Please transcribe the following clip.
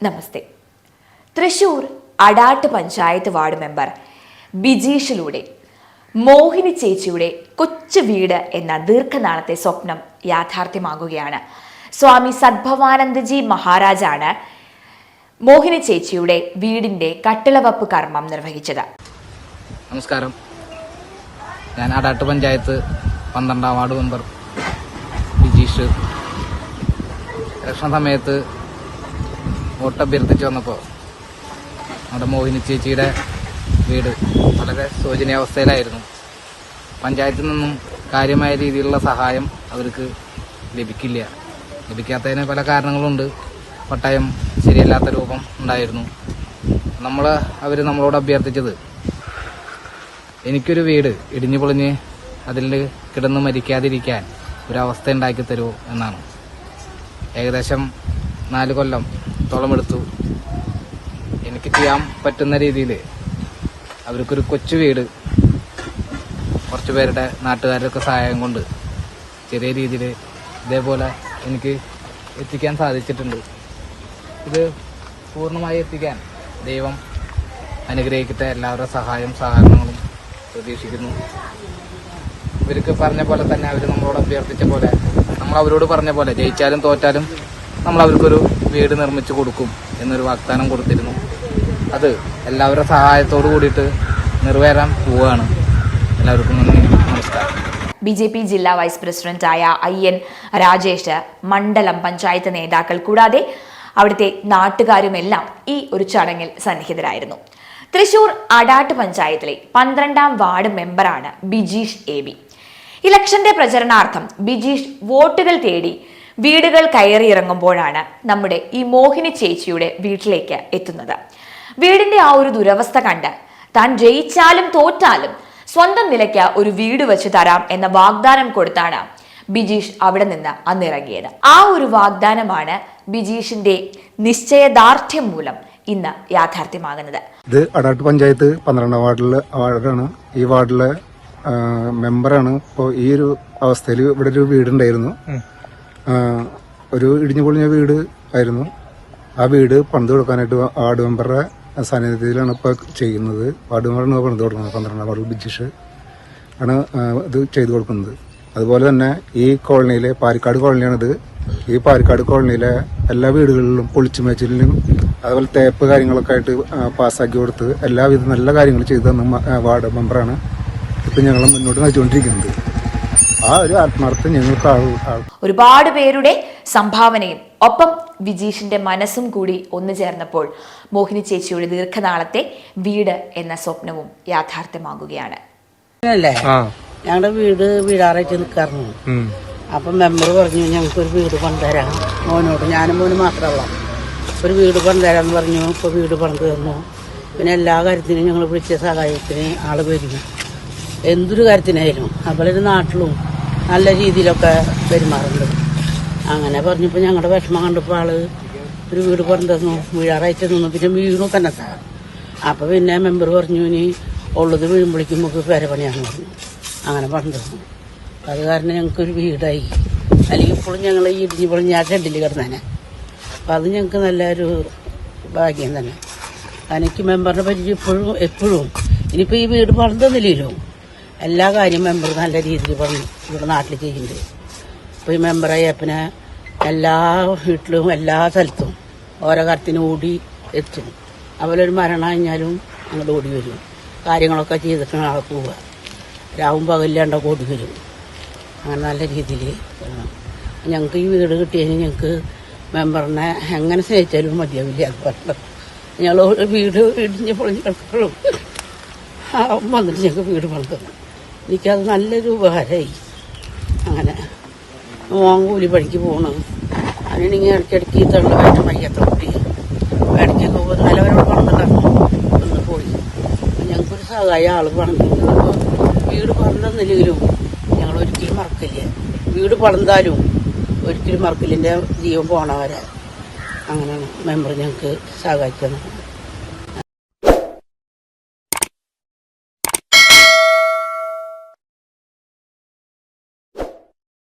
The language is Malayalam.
നമസ്തേ. തൃശൂർ അടാട്ട് പഞ്ചായത്ത് വാർഡ് മെമ്പർ ബിജീഷിലൂടെ മോഹിനി ചേച്ചിയുടെ കൊച്ചു വീട് എന്ന ദീർഘനാളത്തെ സ്വപ്നം യാഥാർത്ഥ്യമാകുകയാണ്. സ്വാമി സദ്ഭവാനന്ദജി മഹാരാജാണ് മോഹിനി ചേച്ചിയുടെ വീടിന്റെ കട്ടിളവപ്പ് കർമ്മം നിർവഹിച്ചത്. നമസ്കാരം. ഞാൻ Adat panchayat 12ാം ward member Bijeesh. Election സമയത്ത് വോട്ട് അഭ്യർത്ഥിച്ച് വന്നപ്പോൾ നമ്മുടെ മോഹിനി ചേച്ചിയുടെ വീട് വളരെ ശോചനീയാവസ്ഥയിലായിരുന്നു. പഞ്ചായത്തിൽ നിന്നും കാര്യമായ രീതിയിലുള്ള സഹായം അവർക്ക് ലഭിക്കാത്തതിന് പല കാരണങ്ങളുണ്ട്. പട്ടയം ശരിയല്ലാത്ത രൂപം ഉണ്ടായിരുന്നു. അവർ നമ്മളോട് അഭ്യർത്ഥിച്ചത് എനിക്കൊരു വീട് ഇടിഞ്ഞു പൊളിഞ്ഞ് അതിൽ കിടന്ന് മരിക്കാതിരിക്കാൻ ഒരവസ്ഥ ഉണ്ടാക്കി തരൂ എന്നാണ്. ഏകദേശം 4 കൊല്ലത്തോളം എടുത്തു. എനിക്ക് ചെയ്യാൻ പറ്റുന്ന രീതിയിൽ അവർക്കൊരു കൊച്ചു വീട് കുറച്ച് പേരുടെ നാട്ടുകാരുടെയൊക്കെ സഹായം കൊണ്ട് ചെറിയ രീതിയിൽ ഇതേപോലെ എനിക്ക് എത്തിക്കാൻ സാധിച്ചിട്ടുണ്ട്. ഇത് പൂർണ്ണമായി എത്തിക്കാൻ ദൈവം അനുഗ്രഹിക്കട്ടെ. എല്ലാവരുടെ സഹായം സഹകരണങ്ങളും പ്രതീക്ഷിക്കുന്നു. ഇവർക്ക് പറഞ്ഞ പോലെ തന്നെ അവർ നമ്മളോട് അഭ്യർത്ഥിച്ച പോലെ നമ്മൾ അവരോട് പറഞ്ഞ പോലെ ജയിച്ചാലും തോറ്റാലും നമ്മൾ അവർക്കൊരു വീട് നിർമ്മിച്ചു കൊടുക്കും എന്നൊരു വാഗ്ദാനം കൊടുത്തിരുന്നു. അത് എല്ലാവരുടെ സഹായത്തോടു കൂടിയിട്ട് നിറവേറാൻ പോവുകയാണ്. എല്ലാവർക്കും നന്ദി, നമസ്കാരം. ബിജെപി ജില്ലാ വൈസ് പ്രസിഡന്റായ IN രാജേഷ്, മണ്ഡലം പഞ്ചായത്ത് നേതാക്കൾ കൂടാതെ അവിടുത്തെ നാട്ടുകാരുമെല്ലാം ഈ ഒരു ചടങ്ങിൽ സന്നിഹിതരായിരുന്നു. തൃശൂർ അടാട്ട് പഞ്ചായത്തിലെ 12ാം വാർഡ് മെമ്പറാണ് ബിജീഷ് AB. ഇലക്ഷന്റെ പ്രചരണാർത്ഥം ബിജീഷ് വോട്ടുകൾ തേടി വീടുകൾ കയറിയിറങ്ങുമ്പോഴാണ് നമ്മുടെ ഈ മോഹിനി ചേച്ചിയുടെ വീട്ടിലേക്ക് എത്തുന്നത്. വീടിന്റെ ആ ഒരു ദുരവസ്ഥ കണ്ട് താൻ ജയിച്ചാലും തോറ്റാലും സ്വന്തം നിലയ്ക്ക് ഒരു വീട് വെച്ച് തരാം എന്ന വാഗ്ദാനം കൊടുത്താണ് ബിജീഷ് അവിടെ നിന്ന് അന്നിറങ്ങിയത്. ആ ഒരു വാഗ്ദാനമാണ് ബിജീഷിന്റെ നിശ്ചയദാർഢ്യം മൂലം ഇന്ന് യാഥാർത്ഥ്യമാകുന്നത്. ഇത് അടാട്ട് പഞ്ചായത്ത് 12ാം വാർഡാണ്. ഈ വാർഡിലെ മെമ്പറാണ്. ഇപ്പോൾ ഈ ഒരു അവസ്ഥയിൽ ഇവിടെ ഒരു വീടുണ്ടായിരുന്നു. ഒരു ഇടിഞ്ഞു പൊളിഞ്ഞ വീട് ആയിരുന്നു. ആ വീട് പണിത് കൊടുക്കാനായിട്ട് വാർഡ് മെമ്പറുടെ സാന്നിധ്യത്തിലാണ് ഇപ്പോൾ ചെയ്യുന്നത്. വാർഡ് മെമ്പറാണ് പണിത് കൊടുക്കുന്നത്. 12ാം വാർഡിൽ ബിജീഷ് ആണ് ഇത് ചെയ്തു കൊടുക്കുന്നത്. അതുപോലെ തന്നെ ഈ കോളനിയിലെ പാരിക്കാട് കോളനിയാണിത്. ഈ പാരിക്കാട് കോളനിയിലെ എല്ലാ വീടുകളിലും പൊളിച്ചു മേച്ചിലും അതുപോലെ തേപ്പ് കാര്യങ്ങളൊക്കെ ആയിട്ട് പാസ്സാക്കി കൊടുത്ത് എല്ലാവിധ നല്ല കാര്യങ്ങൾ ചെയ്തു തന്ന വാർഡ് മെമ്പറാണ് ഇപ്പം ഞങ്ങൾ മുന്നോട്ട് നയിച്ചുകൊണ്ടിരിക്കുന്നത്. ആ ഒരു ആത്മാർത്ഥം ഞങ്ങൾക്ക് ഒരുപാട് പേരുടെ സംഭാവനയും ഒപ്പം ബിജീഷിന്റെ മനസ്സും കൂടി ഒന്നു ചേർന്നപ്പോൾ മോഹിനി ചേച്ചിയുടെ ദീർഘനാളത്തെ വീട് എന്ന സ്വപ്നവും യാഥാർത്ഥ്യമാകുകയാണ്. ഞങ്ങളുടെ വീട് വീടാറായിട്ട് നിൽക്കാറുണ്ട്. അപ്പം മെമ്പർ പറഞ്ഞു ഞങ്ങൾക്കൊരു വീട് പണിതരാം മോനോട്. ഞാനും മോന് മാത്രമല്ല, ഒരു വീട് പണിതരാന്ന് പറഞ്ഞു. ഇപ്പോൾ വീട് പണിത് തന്നു. പിന്നെ എല്ലാ കാര്യത്തിനും ഞങ്ങൾ വിളിച്ച സഹായത്തിന് ആൾ വരും. എന്തൊരു കാര്യത്തിനായാലും അതുപോലെ നാട്ടിലും നല്ല രീതിയിലൊക്കെ പെരുമാറുന്നുണ്ട്. അങ്ങനെ പറഞ്ഞപ്പോൾ ഞങ്ങളുടെ വിഷമം കണ്ടപ്പോൾ ആള് ഒരു വീട് പണിത് തന്നു. വീഴാറായിട്ട് നിന്നു. പിന്നെ വീണു തന്നെ സാർ. അപ്പോൾ പിന്നെ മെമ്പർ പറഞ്ഞു ഇനി ഉള്ളത് വീഴുമ്പോഴേക്കും നമുക്ക് പേരപ്പണിയാണെന്ന് പറഞ്ഞു. അങ്ങനെ പണിത് തന്നു. അത് കാരണം ഞങ്ങൾക്കൊരു വീടായി. അല്ലെങ്കിൽ ഇപ്പോഴും ഞങ്ങൾ ഈ ഇടിഞ്ഞ് പൊളിഞ്ഞ ആ ഷെഡിൽ കിടന്നേനെ. അപ്പം അത് ഞങ്ങൾക്ക് നല്ലൊരു ഭാഗ്യം തന്നെ. എനിക്ക് മെമ്പറിനെ പറ്റി എപ്പോഴും ഇനിയിപ്പോൾ ഈ വീട് പണിതൊന്നുമില്ലല്ലോ, എല്ലാ കാര്യം മെമ്പർ നല്ല രീതിയിൽ പറഞ്ഞു ഇവിടെ നാട്ടിൽ ചെയ്യുന്നുണ്ട്. ഇപ്പോൾ ഈ മെമ്പറായപ്പിനെ എല്ലാ വീട്ടിലും എല്ലാ സ്ഥലത്തും ഓരോ കാര്യത്തിന് ഓടി എത്തും. അതുപോലെ ഒരു മരണം കഴിഞ്ഞാലും അങ്ങോട്ട് ഓടി വരും. കാര്യങ്ങളൊക്കെ ചെയ്തിട്ടാണ് ആളെ പോവുക. രാവും പകലില്ലാണ്ടൊക്കെ ഓടി വരും. അങ്ങനെ നല്ല രീതിയിൽ ഞങ്ങൾക്ക് ഈ വീട് കിട്ടിയതിന് ഞങ്ങൾക്ക് മെമ്പറിനെ എങ്ങനെ സ്നേഹിച്ചാലും മതിയാവില്ല. അത് പറഞ്ഞത് ഞങ്ങൾ വീട് ഇടിഞ്ഞ് പൊളിഞ്ഞ് കിടക്കുള്ളൂ. വന്നിട്ട് ഞങ്ങൾക്ക് വീട് പണിത് എനിക്കത് നല്ലൊരു ഉപകാരമായി. അങ്ങനെ മോൻ കൂലി പണിക്ക് പോകണം. അതിനിങ്ങനെ ഇടയ്ക്കിടയ്ക്ക് തള്ളവായിട്ട് മയ്യത്തെ കൂട്ടി ഇടയ്ക്കൊക്കെ പോകുമ്പോൾ നല്ലവരോട് പണിതിട്ടാണ് ഒന്ന് പോയി. ഞങ്ങൾക്കൊരു സഹായം ആൾ പണിത്. വീട് പണിതെന്നില്ലെങ്കിലും ഞങ്ങൾ ഒരിക്കലും മറക്കില്ല. വീട് പണിതാലും ഒരിക്കലും മറക്കില്ല. എൻ്റെ ജീവൻ പോണവരെ അങ്ങനെയാണ് മെമ്പർ ഞങ്ങൾക്ക് സഹായിക്കുന്നത്.